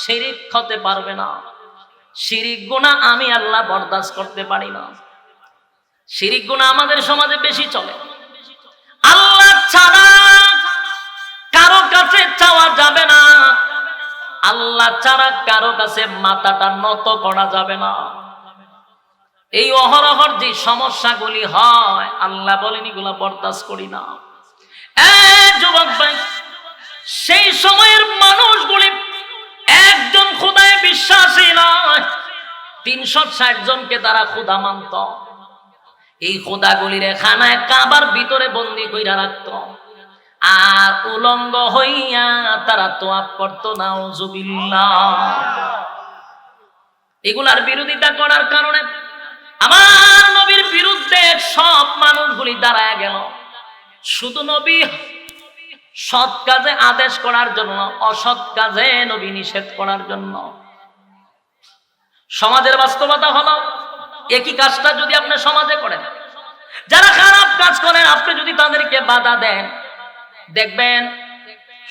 শিরিক হতে পারবে না। শিরিক গুনাহ আমি আল্লাহ বরদাস্ত করতে পারি না। শিরিক গুনাহ আমাদের সমাজে বেশি চলে। আল্লাহ ছাড়া কারো কাছে চাওয়া যাবে না, আল্লাহ ছাড়া কারো কাছে মাথাটা নত করা যাবে না। এই অহরহর যে সমস্যাগুলি হয়, আল্লাহ বলেন এগুলা বরদাস্ত করি না। যুবক ভাই, সেই সময়ের মানুষগুলি একজন খোদায় বিশ্বাসী নয়, 360 জনকে তারা খোদা মানত। এই খোদাগুলির খানায় কাবার ভিতরে বন্দী কইরা রাখত, আর উলঙ্গ হইয়া তারা তোয়াব করত। নাউজুবিল্লাহ। এগুলার বিরোধিতা করার কারণে আমার নবীর বিরুদ্ধে সব মানুষগুলি দাঁড়ায় গেল। শুধু নবী সৎ কাজে আদেশ করার জন্য, অসৎ কাজে নবী নিষেধ করার জন্য। সমাজের বাস্তবতা হলো, একই কাজটা যদি আপনি সমাজে করেন, যারা খারাপ কাজ করেন আপনি যদি তাদেরকে বাধা দেন, দেখবেন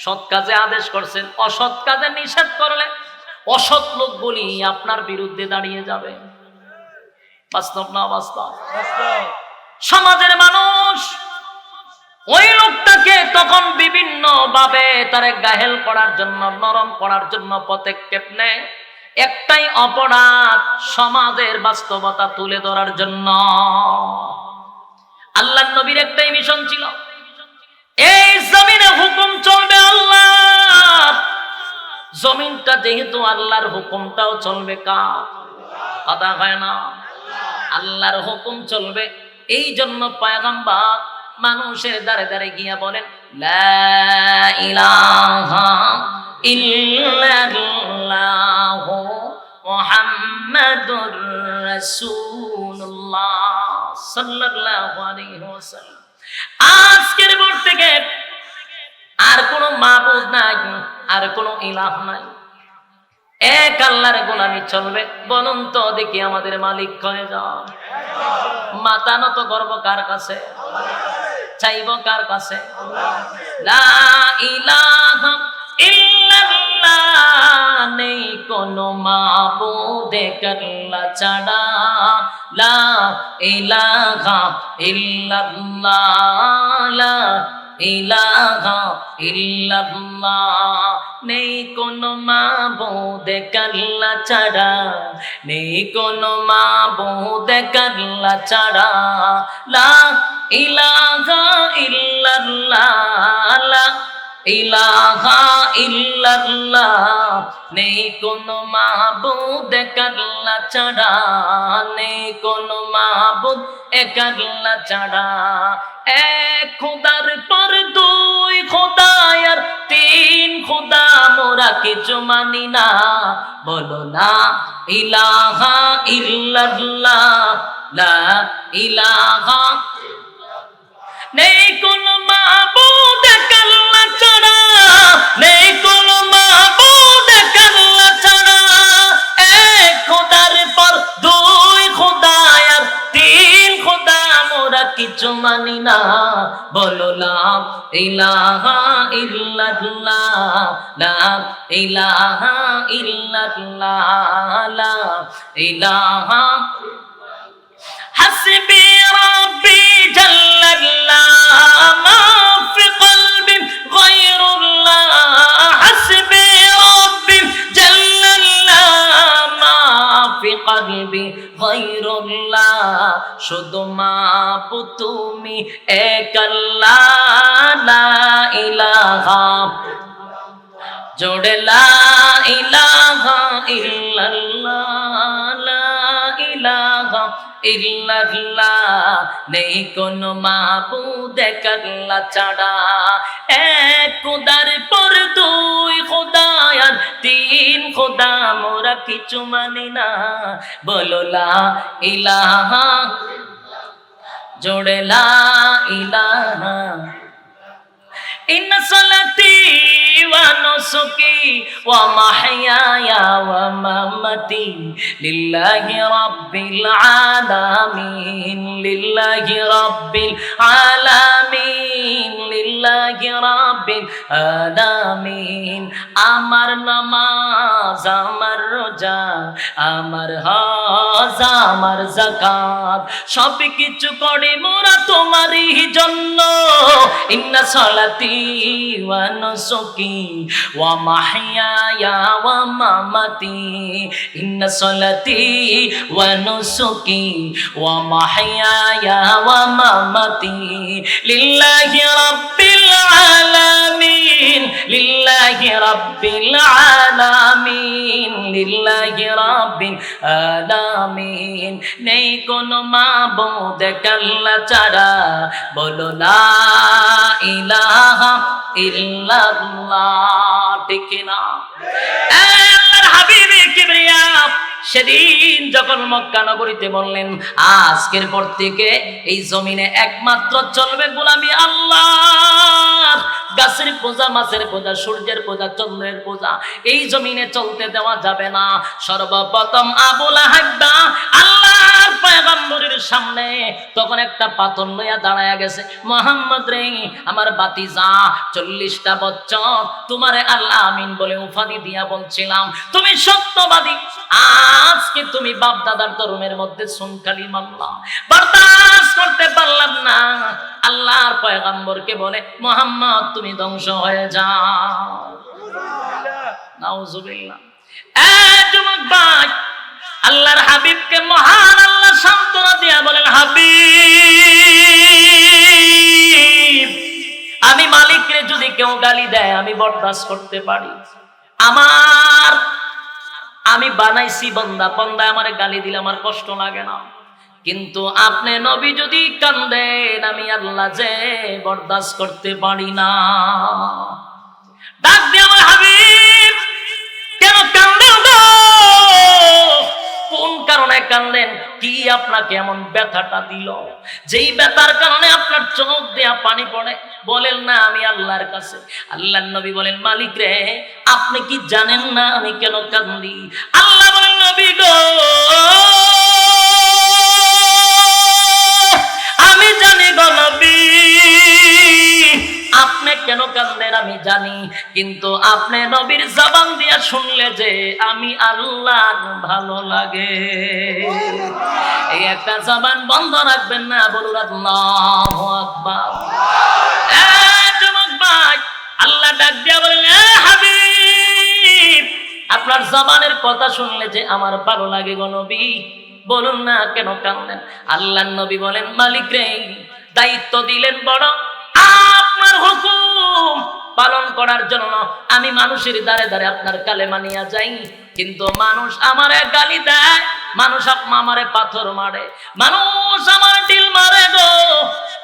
সৎ কাজে আদেশ করছেন, অসৎ কাজে নিষেধ করলে অসৎ লোকগুলি আপনার বিরুদ্ধে দাঁড়িয়ে যাবে। বাস্তব না বাস্তব? সমাজের মানুষ ওই লোকটাকে তখন বিভিন্ন ভাবে তারে গাহেল করার জন্য, নরম করার জন্য পদক্ষেপ নেয়। একটাই অপরাধ, সমাজের বাস্তবতা তুলে ধরার জন্য। আল্লাহর নবীর একটাই মিশন ছিল, এই জমিনে হুকুম চলবে আল্লাহ। জমিনটা যেহেতু আল্লাহর, হুকুমটাও চলবে কার? কথা হয় না? আল্লাহর হুকুম চলবে। এই জন্য পয়গম্বর মানুষের দ্বারে দ্বারে গিয়া বলেন, লা ইলাহা ইল্লাল্লাহ মুহাম্মাদুর রাসূলুল্লাহ সাল্লাল্লাহু আলাইহি ওয়াসাল্লাম। আজকের পর থেকে আর কোনো মাবুদ নাই, আর কোনো ইলাহ নাই, এক আল্লাহর গোলামি চলবে। বলুন তো দেখি আমাদের মালিক কয়ে যাও। মাথা নত করব কার কাছে? চাইব কার কাছে? লা ইলাহা ইল্লাল্লাহ, নেই কোনো মাবুদ আল্লাহ ছাড়া। লা ইলাহা ইল্লাল্লাহ, লা ইলাহা ইল্লাল্লাহ, নেই কোনো মাবুদ আল্লাহ ছাড়া, নেই কোনো মাবুদ আল্লাহ ছাড়া। লা ইলাহা ইল্লাল্লাহ, লা ইলাহা ইল্লাল্লাহ, নেই কোনো মাবুদ আল্লাহ ছাড়া, নেই কোনো মাবুদ আল্লাহ ছাড়া। এক খোদার পর দুই খোদা আর তিন খোদা, মোরা কিছু মানি না। বলো লা ইলাহা ইল্লাল্লাহ, লা ইলাহা, নেই কোনো মাবুদ আল্লাহ ছাড়া, নেই কোনো মাবুদ আল্লাহ ছাড়া। এক খোদার পর দুই খোদা আর তিন খোদা, মোরা কিছু মানি না। বলো লা ইলাহা ইল্লাল্লাহ, লা ইলাহা ইল্লাল্লাহ, লা ইলাহা। হাসবি রাব্বি জাল্লাল্লাহ, মা ফি কলবি গায়রুল্লাহ। হাসবি রাব্বি জাল্লাল্লাহ, মা ফি কলবি গায়রুল্লাহ। শুধু মাবুদ তুমি এক আল্লাহ, লা ইলাহা, জোড়ে লা ইলাহা ইল্লাল্লাহ, লা ইলাহা ইল্লাল্লাহ, নেই কোনো মাবুদ আল্লাহ ছাড়া। এক খোদার পর দুই খোদা আর তিন খোদা, মোরা কিছু মানি না। বলো লা ইলাহা, জোড়ে লা ইলাহা। ইন্না সালাতি ওয়া নুসুকি ওয়া মাহইয়ায়া ওয়া মামাতি লিল্লাহি রাব্বিল আলামিন লিল্লাহি রাব্বিল আলামিন লিল্লাহি রাব্বিল আলামিন। আমার নামাজ, আমার রোজা, আমার হজ, আমার যাকাত সব কিছু করে মোরা তোমারই জন্য। ইন্না সালাতি ওয়া নুসুকি ওয়া মাহইয়ায়া ওয়া মামাতি ইন্না সালাতি ওয়া নুসুকি ওয়া মাহইয়ায়া ওয়া মামাতি লিল্লাহি রাব্বিল আলামিন লিল্লাহি রাব্বিল আলামিন লিল্লাহি রাব্বিল আলামিন। নেই কোনো মাবুদ আল্লাহ ছাড়া, বলো লা ইলাহা ইল্লাল্লাহ, ঠিক না? আল্লাহর হাবিবে কিবরিয়া সেদিন যখন মক্কা নগরীতে বললেন, আজকের পর থেকে এই জমিনে একমাত্র চলবে গোলামি আল্লাহ, গাছের পূজা, মাছের পূজা, সূর্যের পূজা, চন্দ্রের পূজা এই জমিনে চলতে দেওয়া যাবে না। সর্বপ্রথম আবু লাহাব আল্লাহর পয়গম্বরের সামনে তখন একটা পাথর লইয়া দাঁড়ায়া গেছে, মুহাম্মদ রে আমার বাতিজা 40টা বছর তোমারে আল্লাহ আমিন বলে উপাধি দিয়া বলছিলাম, তুমি সত্যবাদী, আজকে তুমি বাপ দাদার ধর্মের মধ্যে সুনকালি মারলা, বরদাস্ত করতে পারলাম না। আল্লাহর পয়গম্বরকে বলে, মুহাম্মদ তুমি ধ্বংস হয়ে যাও। নাউজুবিল্লাহ। যুবক ভাই, আল্লাহর হাবিবকে মহান আল্লাহ সান্ত্বনা দিয়া বলেন, হাবিব আমি মালিকরে যদি কেউ গালি দেয় আমি বরদাস্ত করতে পারি, আমি বানাইছি বন্দা, বন্দা আমার গালি দিলে আমার কষ্ট লাগে না, কিন্তু আপনি নবী যদি কান্দেন আমি আল্লাহ যে বরদাস্ত করতে পারি না। ডাক দিয়ে আমার হাবিব কেন কান্দেন গো? কোন কারণে কান্দেন? কি আপনাকে এমন ব্যথাটা দিল যেই ব্যথার কারণে আপনার চোখ দেয়া পানি পড়ে? বলেন না আমি আল্লাহর কাছে। আল্লাহর নবী বলেন, মালিক রে আপনি কি জানেন না আমি কেন কান্দি? আল্লাহ বলেন, নবী গো আমি জানি গো নবী আপনি কেন কান্দেন আমি জানি, কিন্তু আপনি নবীর জবান দিয়া শুনলে যে আমি আল্লাহর ভালো লাগে, এই একটা জবান বন্ধ রাখবেন না, বলুন আল্লাহু আকবার। যুবক ভাই, আল্লাহ ডাক দিয়া বলেন, হাবিব আপনার জবানের কথা শুনলে যে আমার ভালো লাগে গো নবী, বলুন না কেন কান্দেন? আল্লাহর নবী বলেন, মালিক রে দায়িত্ব দিলেন বড়, আপনার হুকুম পালন করার জন্য আমি মানুষের দ্বারে দ্বারে আপনার কালেমা নিয়ে যাই, কিন্তু মানুষ আমারে গালি দেয়, মানুষ আমারে পাথর মারে, মানুষ আমার ঢিল মারে গো,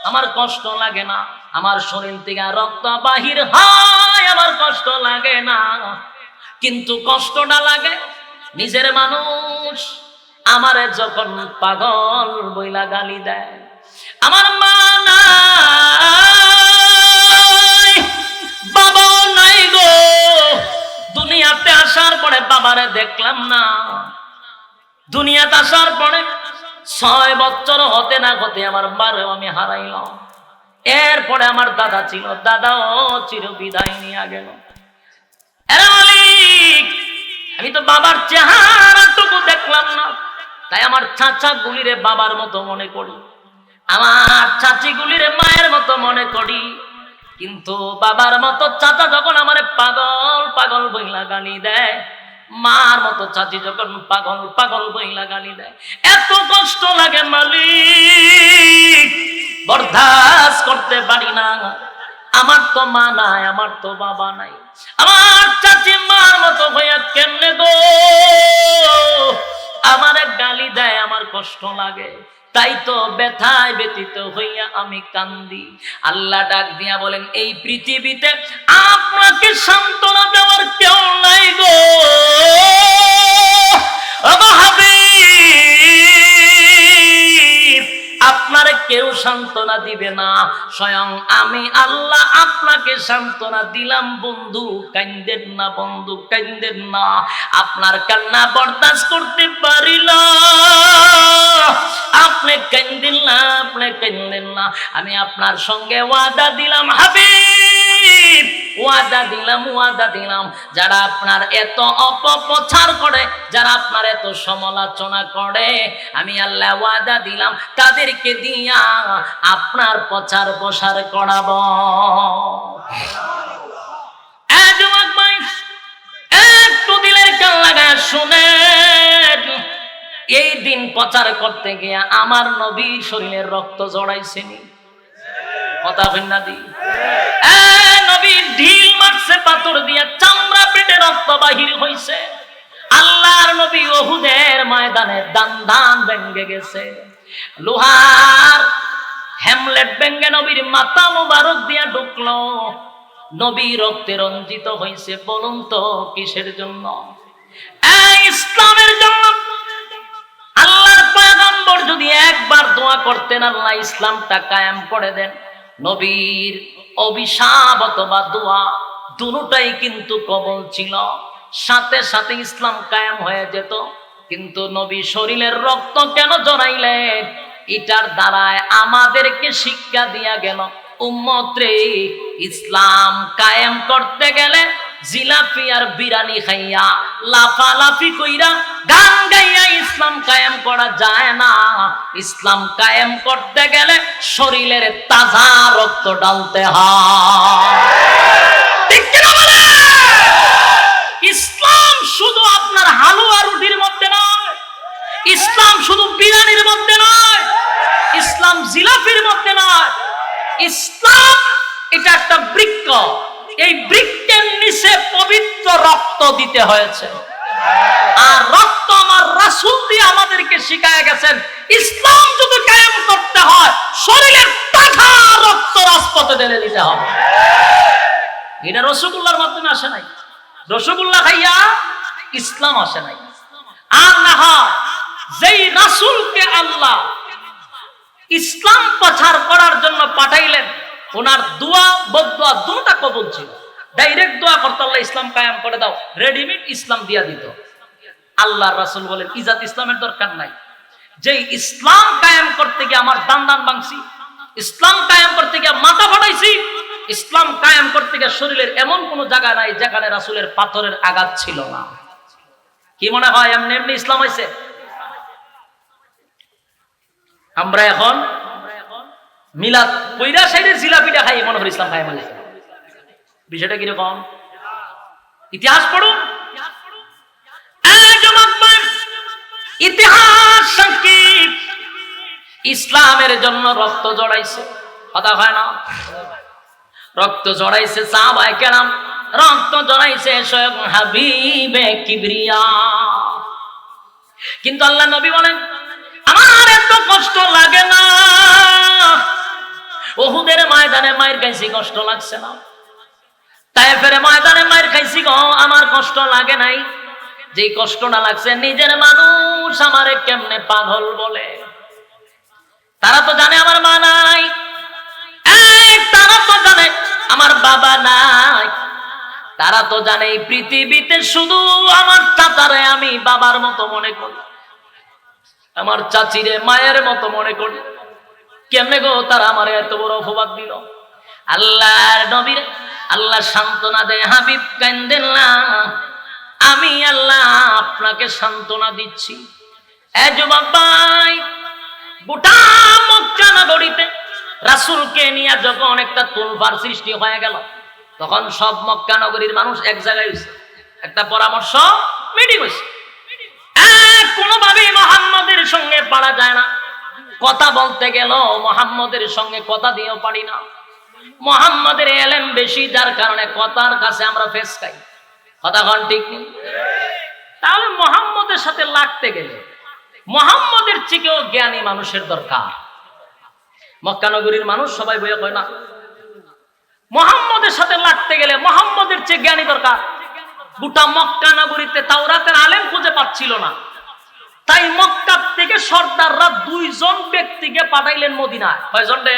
আমার কষ্ট লাগে না, আমার শরীর থেকে রক্ত বাহির হয় আমার কষ্ট লাগে না, কিন্তু কষ্টটা লাগে নিজের মানুষ আমারে যখন পাগল বইলা গালি দেয়। আমার মা নাই, বাবাও নাই গো, দুনিয়াতে আসার পরে বাবারে দেখলাম না, দুনিয়াতে আসার পরে 6 বছর হতে না হতে আমার মারেও আমি হারাইলাম। এরপরে আমার দাদা ছিল, দাদাও চির বিদায় নিয়ে গেল। আমি তো বাবার চেহারাটুকু দেখলাম না, তাই আমার চাচা গুলিরে বাবার মতো মনে করি, আমার চাচি গুলিরে মায়ের মতো মনে করি, কিন্তু বাবার মতো চাচা যখন আমারে পাগল পাগল বইলা গালি দেয়, মার মতো চাচি যখন পাগল পাগল বইলা গালি দেয়, এত কষ্ট লাগে মালিক, বরদাস্ত করতে পারি না। আমার তো মা নাই, আমার তো বাবা নাই, আমার চাচি মার মতো হইয়া কেমনে গো আমারে গালি দেয়, আমার কষ্ট লাগে, তাই তো ব্যথায় ব্যথিত হইয়া আমি কান্দি। আল্লাহ ডাক দিয়া বলেন, এই পৃথিবীতে আপনাকে সান্ত্বনা দেওয়ার কেউ নাই গো হাবিব, আপনারে কেউ সান্ত্বনা দিবে না, স্বয়ং আমি আল্লাহ আপনাকে সান্ত্বনা দিলাম। বন্ধু কান্দেন না, বন্ধু কান্দেন না, আপনার কান্না বরদাস্ত করতে পারিল, আপনি কান্দেন না, আপনি কান্দেন না। আমি আপনার সঙ্গে ওয়াদা দিলাম হাবিব, ওয়াদা দিলাম, ওয়াদা দিলাম, যারা আপনার এত অপপ্রচার করে, যারা আপনার এত সমালোচনা করে, আমি আল্লাহ ওয়াদা দিলাম তাদেরকে দিয়া আপনার প্রচার প্রসার করাবো। একটু দিলের কান লাগায় শুনেন, এই দিন প্রচার করতে গিয়া আমার নবী শরীরের রক্ত জড়াইছেনি, কথা ভিন্না দি নবী ঢিল মারছে পাথর দিয়া, চামড়া পেটে রক্ত বাহির হইছে। আল্লাহর নবী উহুদের ময়দানে দান দান ভেঙে গেছে, লোহার হ্যামলেট ভেঙে নবীর মাথা মুবারক দিয়া ঢুকলো। নবী রক্তে রঞ্জিত হইছে, বলুন তো কিসের জন্য? ইসলামের জন্য। আল্লাহর পয়গম্বর যদি একবার দোয়া করতেন আল্লাহ ইসলামটা কায়েম করে দেন, নবীর অভিশাপ অথবা দোয়া দুটোটাই কিন্তু কবল ছিল, সাথে সাথে ইসলাম কায়েম হয়ে যেত। কিন্তু নবী শরীরের রক্ত কেন জড়াইলেন? এটার দ্বারায় আমাদেরকে শিক্ষা দিয়া গেল, উম্মত রে, ইসলাম কায়েম করতে গেলে জিলাপি আর বিরানি খাইয়া লাফালাফি কইরা গান গাইয়া ইসলাম কায়েম করা যায় না। ইসলাম কায়েম করতে গেলে শরীরের তাজা রক্ত ঢালতে হয়। ঠিক কিনা বলে? ইসলাম শুধু আপনার হালুয়া রুটির মধ্যে নয়, ইসলাম শুধু বিরিয়ানির মধ্যে নয়, ইসলাম জিলাপির মধ্যে নয়। ইসলাম এটা একটা বৃক্ষ, এই বৃক্ষের নিচে পবিত্র রক্ত দিতে হয়েছে। আর রক্ত আমার রাসূল দিয়ে আমাদেরকে শিখায় গেছেন, ইসলাম যদি কায়েম করতে হয় শরীরের তাজা রক্ত রাজপথে ঢেলে দিতে হবে। এটা রসগোল্লার মাধ্যমে আসে নাই, রসগোল্লা খাইয়া ইসলাম আসে নাই। আর না হয় যেই রাসূলকে আল্লাহ ইসলাম প্রচার করার জন্য পাঠাইলেন, ওনার দোয়া বদদোয়া দুটোটা কবুল ছিল। ডাইরেক্ট দোয়া করতে আল্লাহ ইসলাম কায়েম করে দাও, রেডিমেড ইসলাম দিয়া দিত। আল্লাহর রাসূল বলেন ইজাত ইসলামের দরকার নাই। যেই ইসলাম কায়েম করতে গিয়ে আমার দান দান ভাঙছি, ইসলাম কায়েম করতে গিয়ে মাথা ফাটাইছি, ইসলাম কায়েম করতে গিয়ে শরীরের এমন কোন জায়গা নাই যেখানে রাসূলের পাথরের আঘাত ছিল না। কি মনে হয় এমনি এমনি ইসলাম হয়েছে? আমরা এখন মিলাদ কইরা সাইডে জিলাপিটা খাই মনে করি ইসলাম খাই বলে। বিষয়টা কিরকম? ইতিহাস পড়ুন, ইতিহাস সাক্ষী ইসলামের জন্য রক্ত জড়াইছে, কথা হয় না? রক্ত জড়াইছে সাহাবায়ে কেরাম, রক্ত জড়াইছে স্বয়ং হাবিবে কিবরিয়া। কিন্তু আল্লাহ নবী বলেন আমার এত কষ্ট লাগে না, উহুদের ময়দানে মায়ের খাইছি কষ্ট লাগছে না, তায়েফের ময়দানে মায়ের খাইছি গো আমার কষ্ট লাগে নাই। যে কষ্টটা লাগছে নিজের মানুষ আমারে কেমনে পাগল বলে। তারা তো জানে আমার মা নাই, তারা তো জানে আমার বাবা নাই, তারা তো জানে এই পৃথিবীতে শুধু আমার চাচারে আমি বাবার মতো মনে করি, আমার চাচিরে মায়ের মতো মনে করি। কেমনে গো তারা আমার এত বড় অপবাদ দিল? আল্লাহর নবীর আল্লাহ সান্ত্বনা দেয়, হাবিব কান্দেন না, আমি আল্লাহ আপনাকে সান্ত্বনা দিচ্ছি। এ যুবক ভাই, গোটা মক্কা নগরীতে রাসূলকে নিয়ে যখন একটা তুলফার সৃষ্টি হয়ে গেল, তখন সব মক্কা নগরীর মানুষ এক জায়গায় হয়েছে, একটা পরামর্শ মিটিং হয়েছে। কোনোভাবেই মুহাম্মদের সঙ্গে পারা যায় না, কথা বলতে গেল মুহাম্মদের সঙ্গে কথা দিয়েও পারি না। মুহাম্মদের ইলম বেশি, যার কারণে কথার কাছে আমরা ফেস খাই। কথা কোন ঠিক নেই? তাহলে মুহাম্মদের সাথে লাগতে গেলে মুহাম্মদের চেয়েও জ্ঞানী মানুষের দরকার। মক্কা নগরীর মানুষ সবাই বইয়া কয় না, মুহাম্মদের সাথে লাগতে গেলে মুহাম্মদের চেয়ে জ্ঞানী দরকার। গোটা মক্কা নগরীতে তাওরাতের আলেম খুঁজে পাচ্ছিল না, তাই মক্কা থেকে সর্দাররা 2 জন ব্যক্তিকে পাঠাইলেন মদিনায়। কয়জন রে?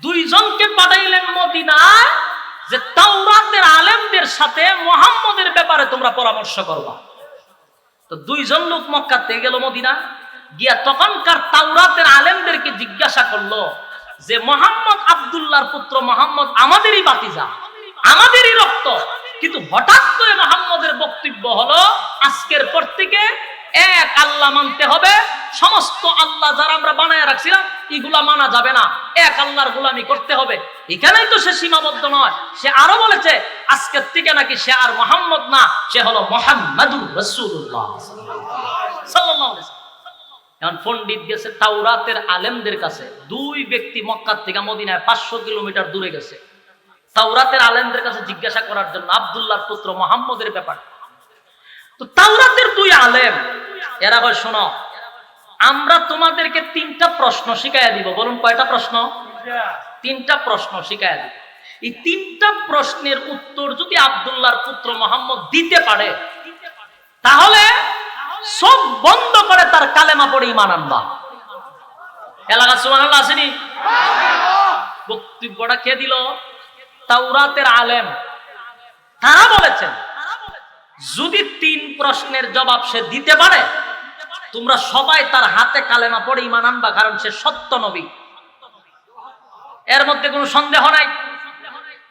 2 জনকে পাঠাইলেন মদিনায়, যে তাওরাতের আলেমদের সাথে মুহাম্মদের ব্যাপারে তোমরা পরামর্শ করবা। তো 2 জন লোক মক্কা থেকে গেল মদিনা, গিয়া তখনকার তাওরাতের আলেমদেরকে জিজ্ঞাসা করলো যে মুহাম্মদ আব্দুল্লাহর পুত্র মুহাম্মদ আমাদেরই ভাতিজা, আমাদেরই রক্ত, কিন্তু হঠাৎ করে মুহাম্মদের বক্তব্য হলো আজকের পর থেকে এক আল্লাহ মানতে হবে, সমস্ত আল্লাহ যারা আমরা বানায় রাখছিলাম এগুলা মানা যাবে না, এক আল্লাহর গোলামি করতে হবে। এখানেই তো সে সীমাবদ্ধ নয়, সে আরো বলেছে আজকের থেকে নাকি সে আর মুহাম্মদ না, সে হলো মুহাম্মাদুর রাসূলুল্লাহ সাল্লাল্লাহু আলাইহি ওয়াসাল্লাম। এখন পণ্ডিত গেছে তাওরাতের আলেমদের কাছে, 2 ব্যক্তি মক্কা থেকে মদিনায় 500 কিলোমিটার দূরে গেছে তাওরাতের আলেমদের কাছে জিজ্ঞাসা করার জন্য আব্দুল্লাহর পুত্র মুহাম্মদের ব্যাপারে। তো তাওরাতের 2 আলেম এরা কয়, শোনো, আমরা তোমাদেরকে 3টা প্রশ্ন শিখাইয়া দিব। বলুন কয়টা প্রশ্ন? 3টা প্রশ্ন শিখাইয়া দিব। এই 3টা প্রশ্নের উত্তর যদি আব্দুল্লাহর পুত্র মুহাম্মদ দিতে পারে, তাহলে সব বন্ধ করে তার কালেমা পড়ে ঈমান আনবা। এলাকা সুবহানাল্লাহ আসেনি? বক্তব্যটা কে দিল? তাওরাতের আলেম। তারা বলেছেন যদি 3 প্রশ্নের জবাব সে দিতে পারে, তোমরা সবাই তার হাতে কালেমা পড়ে ঈমান আনবা, কারণ সে সত্য নবী, এর মধ্যে কোনো সন্দেহ নাই।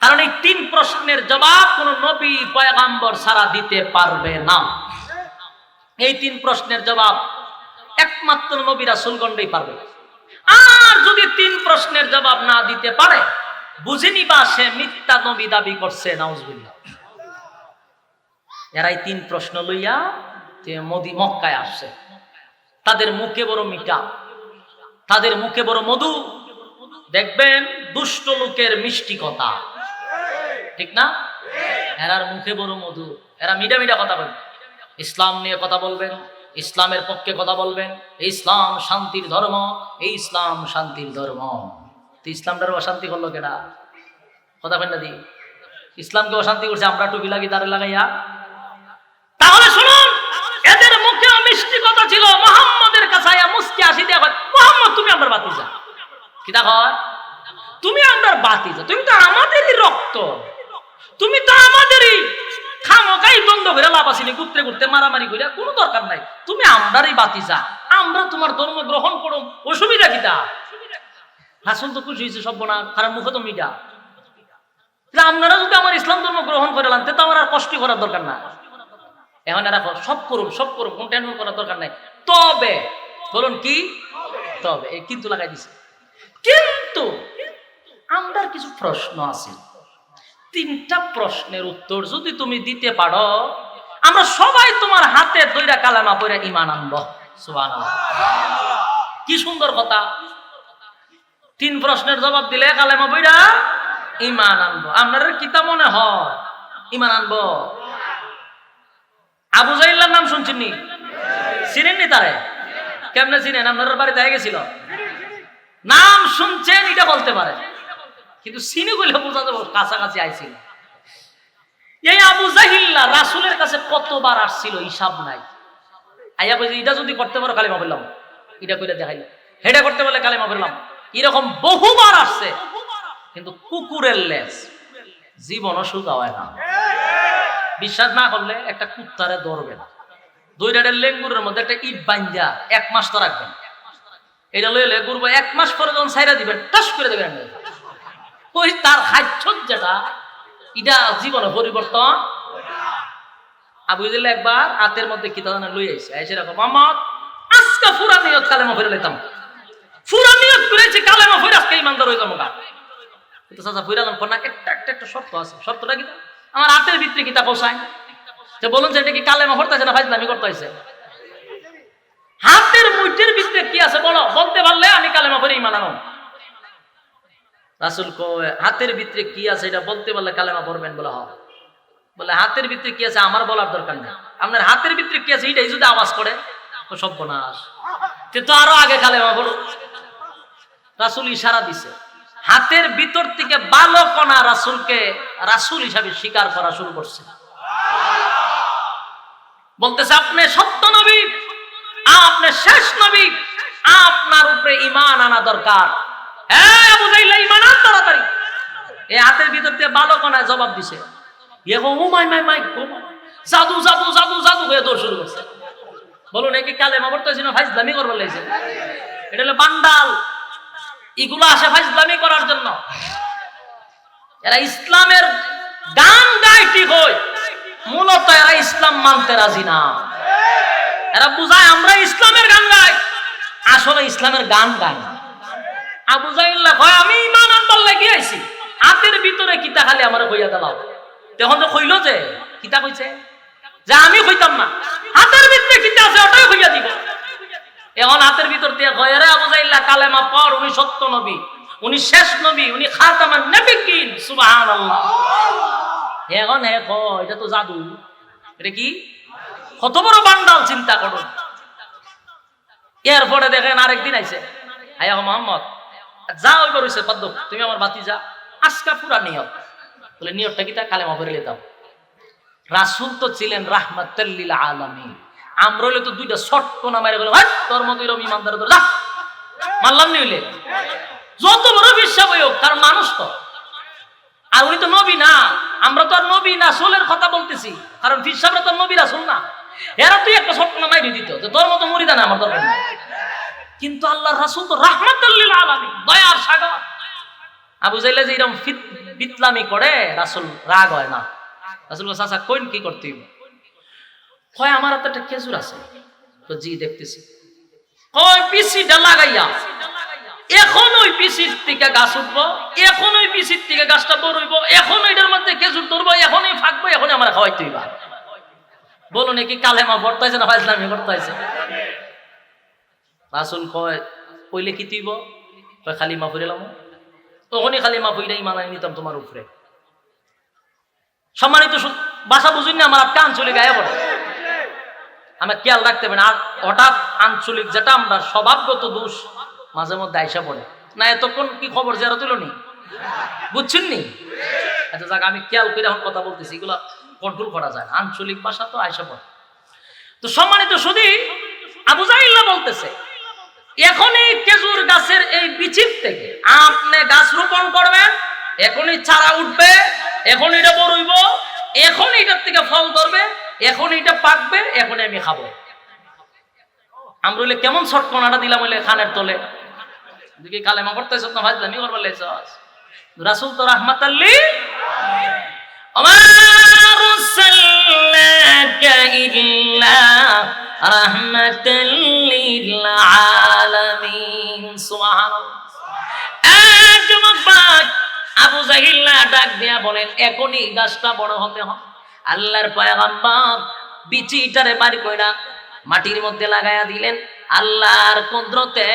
কারণ এই 3 প্রশ্নের জবাব কোন নবী পয়গাম্বর ছাড়া দিতে পারবে না। এই 3 প্রশ্নের জবাব একমাত্র নবী রাসূলগণই পারবে। আর যদি 3 প্রশ্নের জবাব না দিতে পারে, বুঝে নিবা সে মিথ্যা নবী দাবি করছে, নাউজুবিল্লাহ। এরাই 3 প্রশ্ন লইয়া যে মক্কায় আসছে। তাদের মুখে বড় মিঠা, তাদের মুখে বড় মধু। দেখবেন দুষ্ট লোকের মিষ্টি কথা, ঠিক না? এরার মুখে বড় মধু, এরা মিঠা মিঠা কথা বলবে, ইসলাম নিয়ে কথা বলবেন, ইসলামের পক্ষে কথা বলবেন, ইসলাম শান্তির ধর্ম, এই ইসলাম শান্তির ধর্ম। তো ইসলামটার অশান্তি করলো কেনা? কথা বলেন না দি, ইসলামকে অশান্তি করছে আমরা টুপি লাগি দাঁড়ে লাগাইয়া। তাহলে শুনুন, এদের মুখে মিষ্টি কথা ছিল, মুহাম্মদের কাছে আয়া মুস্কি হাসি দেয়া হয়, মুহাম্মদ তুমি আমার ভাতিজা। কি দেখো, তুমি আমার ভাতিজা, তুমি তো আমাদেরই রক্ত, তুমি তো আমাদেরই। খামকাই দ্বন্দ্ব করে লাভ আসেনি, ঘুরতে ঘুরতে মারামারি করে কোনো দরকার নাই, তুমি আমরারই ভাতিজা, আমরা তোমার ধর্ম গ্রহণ করো, অসুবিধা কিটা? রাসূল তো খুশি হয়েছে সব না, কারণ মুখে তো মিঠা। আপনারা যদি আমার ইসলাম ধর্ম গ্রহণ করে লানতে তো আমার আর কষ্ট করার দরকার না। এখন এরা সব করুন, সব করুন, কোন টেনশন করার দরকার নাই। তবে বলুন কি? তবে এই কিন্তু লাগাই দিছে। কিন্তু আমরা কিছু প্রশ্ন আছে, 3টা প্রশ্নের উত্তর যদি তুমি দিতে পারো, আমরা সবাই তোমার হাতে ধইরা কালেমা পড়ে ঈমান আনবো। সুবহানাল্লাহ, কি সুন্দর কথা। 3 প্রশ্নের জবাব দিলে কালেমা পড়া ঈমান আনবো। আপনার কিতা মনে হয় ঈমান আনবো? আবু জাহিলের নাম শুনছেন নি? চিনেননি তারে? কেমনে চিনেন? আপনার বাড়িতে হয়ে গেছিল, নাম শুনছেন এটা বলতে পারে, কিন্তু চিনি বলে বোঝা যাবে কাছাকাছি আইছিল। এই আবু জাহিল্লা রাসূলের কাছে কতবার আসছিল হিসাব নাই। আইয়া কইছে এটা যদি করতে পারো কালেমা পড়লাম, এটা কইরা দেখাইলো, হেডা করতে পারলে কালেমা পড়লাম। এরকম বহুবার আসছে, কিন্তু কুকুরের লেজ জীবনও সোজা হয় না। বিশ্বাস না করলে একটা কুত্তারে ধরবেন, 2টার লেঙ্গুরের মধ্যে একটা ইট বাইন্ধা 1 মাস তো রাখবেন, এটা লইলে ঘুরবো, 1 মাস পরে যখন ছাইরা দিবেন টাস করে দেবেন, ওই তার খাদ্য যেটা এটা জীবনে পরিবর্তন। আবু জাহেল একবার হাতের মধ্যে কিতাব লই আইছে, আইছে রাখো মোহাম্মদ আজকে পুরা নিয়ত কালেমা পড়ে লইতাম, পুরা নিয়ত করেছি কালেমা পড়ে আজকে ইমানদার হই যাবো। কিন্তু চাচা পড়ালাম না, একটা শর্ত আছে। শর্তটা কি? আমার হাতের ভিতরে কিতাব পৌঁছায়। তো বলুন যে এটা কি কালেমা পড়তেছে না ফাজলামি করতেছে? হাতের মুঠের ভিতরে কি আছে বলো, বলতে পারলে আমি কালেমা পড়ে ঈমান আনব। রাসূল কয় হাতের ভিতরে কি আছে এটা বলতে পারলে কালেমা পড়বেন? বলা হয়, বলে হাতের ভিতরে কি আছে আমার বলার দরকার নেই, আপনার হাতের ভিতরে কি আছে এটাই যদি আওয়াজ করে তো সর্বনাশ, তো আরো আগে কালেমা পড়ো। রাসূল ইশারা দিছে, হাতের ভিতর থেকে ভালো কণা রাসূলকে রাসূল হিসাবে স্বীকার করা শুরু করছে। বলতেছে আপনি সত্য নবী, আপনি শেষ নবী, আপনার উপরে ঈমান আনা দরকার। হ্যাঁ আবু জাহিল, ঈমান আন তাড়াতাড়ি। এই হাতের ভিতর দিয়ে বালকনায় জবাব দিছে। ও মাই মাই মাই, জাদু জাদু জাদু জাদু হয়ে দৌড় শুরু করছে। বলুন একে কালেমা পড়তেছি না ফাইজলামি করবার লাগছে? এটা হলো বান্ডাল, এগুলো আসে ফাইজলামি করার জন্য। এরা ইসলামের গান গায় ঠিক হয়, মূলত এরা ইসলাম মানতে রাজি না। এরা বুঝায় আমরা ইসলামের গান গাই, আসলে ইসলামের গান গায় না। আবু জাহিল কয় আমি ঈমান আনবার লাগি আইছি, হাতের ভিতরে কিতা খালি আমারে কইয়া দাও। তখন তো কইলো যে কিতা কইছে যে আমি কইতাম না, হাতের ভিতরে কিতা আছে ওটাই কইয়া দিব। এখন হাতের ভিতর দিয়ে কয় রে আবু জাহিল কালেমা পড়, উনি সত্য নবী, উনি শেষ নবী, উনি খাতামান নবিয়্যিন, সুবহানাল্লাহ। এখন হে কয় এটা তো জাদু, এটা কি কত বড় বান্ডাল চিন্তা করো। এরপরে দেখেন আরেকদিন আইছে, আয়া মোহাম্মদ যা ওইবার হইছে পদ্ম, তুমি আমার বাতি যা আজকা পুরা নিয়ত। বলে নিয়তটা কি? তা কালেমা পড়ে দাও। রাসূল তো ছিলেন রাহমাতুল লিল আলামিন, আমরা হইলে তো দুইটা ছোট্ট না মাইরে গেল তোর মতো এরকম ইমানদার তো যা মানলাম নি হইলে যত বড় বিশ্বাস হোক, কারণ মানুষ তো। আর উনি তো নবী না, আমরা তো আর নবী না, রাসূলের কথা বলতেছি, কারণ পীর সাহেবরা তো নবী রাসূল না। এরা তুই একটা ছোট্ট না মাইরে দিত যে তোর মতো মুরিদা না আমার দরকার নেই। কিন্তু আল্লাহর রাসূল তো রাহমাতুল লিল আলামিন, দয়ার সাগর। আবু জাহিল যে এরকম বিতলামি করে, রাসূল রাগ হয় না। রাসূল বলে চাচা কইন কি করতে হইব? কয় আমার হাতে একটা খেজুর আছে। তো জি দেখতেছি। কয় পিসিটা লাগাইয়া এখন ওই পিসির থেকে গাছ উঠবো, এখন ওই পিসির থেকে গাছটা বড় হইব, এখন ওইটার মধ্যে খেজুর ধরবো, এখনই ফাঁকবো, এখনই আমার খাওয়াইতে হইবা। বলুন কি কালেমা পড়তে হয়েছে না ফাইজলামি করতে হয়েছে? রাসূল কয় কইলে কি তুইব? কয় খালি মা পড়িলাম, তখনই খালি মা পড়িলে ঈমান আনি নিতাম তোমার উপরে। সম্মানিত ভাষা বুঝুন না, আমার একটা আঞ্চলিক গায়ে পড়ে, আমরা খেয়াল রাখতে পারি। আর হঠাৎ আঞ্চলিক যেটা আমরা স্বভাবগত দোষ মাঝে মধ্যে আইসা পড়ে না। এতক্ষণ কি খবর যারা তুলো নি, বুঝছেন নি? আচ্ছা যাক, আমি খেয়াল করে এখন কথা বলতেছি, এগুলো কন্ট্রোল করা যায় না, আঞ্চলিক ভাষা তো আইসা পড়ে। তো সম্মানিত শুধু আবু জাহিল বলতেছে এখনই খেজুর গাছের এই বিচির থেকে আপনি গাছ রোপণ করবেন, এখনই চারা উঠবে, এখন এটা বড় হইব, এখন এটার থেকে ফল ধরবে, এখন এটা পাকবে, এখন আমি খাবো। আমরা হইলে কেমন শর্টকনাটা দিলাম হইলে খানের তলে দিকে কালেমা পড়তেছ না ভাজলামি করবার লাইছস। রাসূল তো রাহমাতুল লিল আমা রাসালনাকা ইল্লা রাহমাতাল লিল আলামিন, সুবহানাল্লাহ। আবু জাহিল ডাক দিয়া বলেন এখনই গাছটা বড় হতে হবে। আল্লাহর পয়গম্বর বিচিটারে বাড়ি কইরা মাটির মধ্যে লাগাইয়া দিলেন। আল্লাহর কুদরতে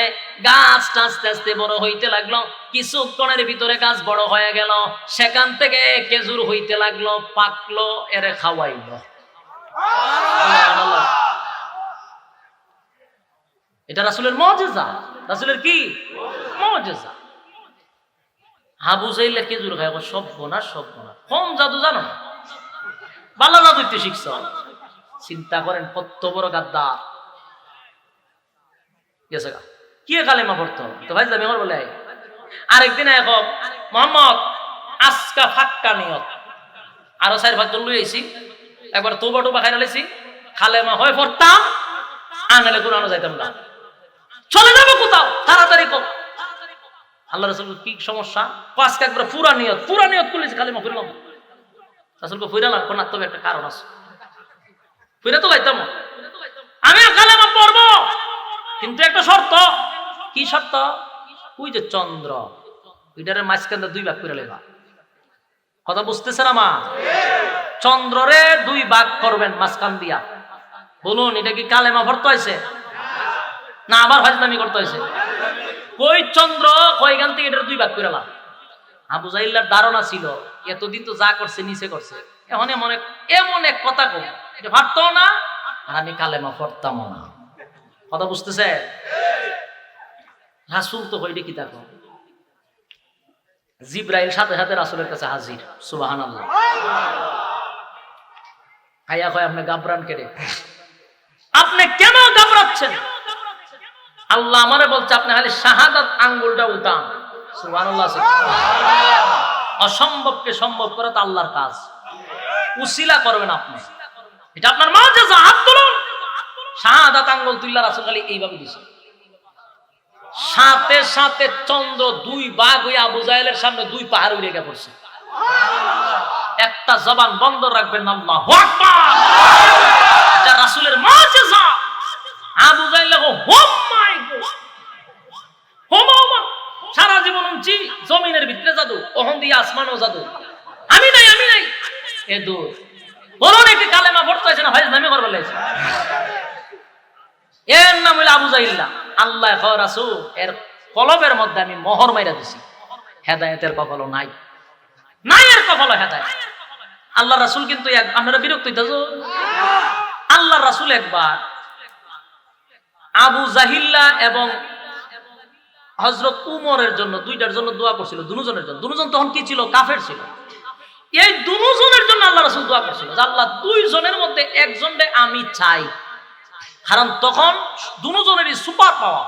গাছটা আস্তে আস্তে বড় হইতে লাগলো, কিছুক্ষণের ভিতরে গাছ বড় হয়ে গেল, সেখান থেকে খেজুর হইতে লাগলো, পাকলো, এরে খাওয়াইলো। এটা রাসূলের মুজিজা। রাসূলের কি মুজিজা? আবু জাহিল খেজুর খায়, সর্বনাশ সর্বনাশ, কম জাদু জানো, ভালো জাদু একটু শিখছ। চিন্তা করেন কত বড় গাদ্দার গেছে গা, কি কালেমা পড়তো তো ভাই জামি আমার বলে। আরেকদিন এখন মোহাম্মদ আজকা ফাক্কা নিয়ত, আরো 4-5 জন লই আইছি, একবার তোবা টোবা খাইরা লাইছি, কালেমা হয় পড়তাম, আনালে কোরআনও যাইতাম না, চলে যাবো কোথাও তাড়াতাড়ি কর। আল্লাহ রাসূল কি সমস্যা? আজকে একবার পুরা নিয়ত করলেছি কালেমা পড়লাম। রাসূল কো ফিরা লাগবো না, তবে একটা কারণ আছে, ফিরে তো লাইতাম আমি কালেমা পড়বো, কিন্তু একটা শর্ত। কি শর্ত? ওই যে চন্দ্র, ওইটারে মাঝখান 2 ভাগ করে লেবা। কথা বুঝতেছেন আমা? চন্দ্ররে 2 ভাগ করবেন মাঝখান দিয়া। বলুন এটা কি কালেমা পড়তে হয়েছে না আবার ফাজলামি করতে হয়েছে? কই চন্দ্র কয়খান থেকে এটা 2 ভাগ করে লাভ। আবু জাহিলের ধারণা ছিল এতদিন তো যা করছে নিচে করছে, এমন এক কথা কম এটা ভাবতো না, আর আমি কালেমা পড়তাম না। কথা বুঝতেছে? রাসূল তো কইলে কি দেখো, জিবরাইল সাথে সাথে রাসূলের কাছে হাজির, সুবহানাল্লাহ। আয়া কয় আপনি গাবরান কেড়ে, আপনি কেন গাবরাত ঘাবড়াচ্ছেন? আল্লাহ আমারে বলছে আপনি খালি শাহাদাত আঙ্গুলটা উঠান। সুবহানাল্লাহ। অসম্ভবকে সম্ভব করে তো আল্লাহর কাজ। উসিলা করবেন আপনি, এটা আপনার মুআজিজা। হাত তুলুন। শাহাদাত আঙ্গুল তুল্লা রাসূল খালি এইভাবে দিছে, সাথে সাথে চন্দ্র দুই ভাগ হয়ে আবু জাহেলের সামনে দুই পাহাড় উড়ে গিয়ে পড়ছে। একটা জবান বন্ধ রাখবেন না, আল্লাহু আকবার। এটা রাসূলের মুআজিজা। আবু জাহেল হোম মাই গড, হোম সারা জীবন উঁচি জমিনের ভিতরে জাদু, ওহন দিয়ে আসমানও জাদু। আমি নাই এ দূর বলুন, একটি কালেমা পড়তে হয়েছে না, হয়তো নামে করবার লাগছে। এর নাম হইল আবু জাহিল। আল্লাহ রাসূল এর কলবের মধ্যে আমি মোহর মাইরা দিছি, হেদায়েতের কপালও নাই, এর কপালও হেদায়েত। আল্লাহ রাসূল কিন্তু আপনারা বিরক্ত হইতেছ। আল্লাহ রাসূল একবার আবু জাহিল্লা এবং হযরত উমরের জন্য, দুইটার জন্য দোয়া করছিল, দুজনের জন্য। দুজন তখন কি ছিল? কাফের ছিল। এই দুজনের জন্য আল্লাহ রাসূল দোয়া করছিল যে আল্লাহ দুইজনের মধ্যে একজনকে আমি চাই, কারণ তখন দুজনেরই সুপার পাওয়ার।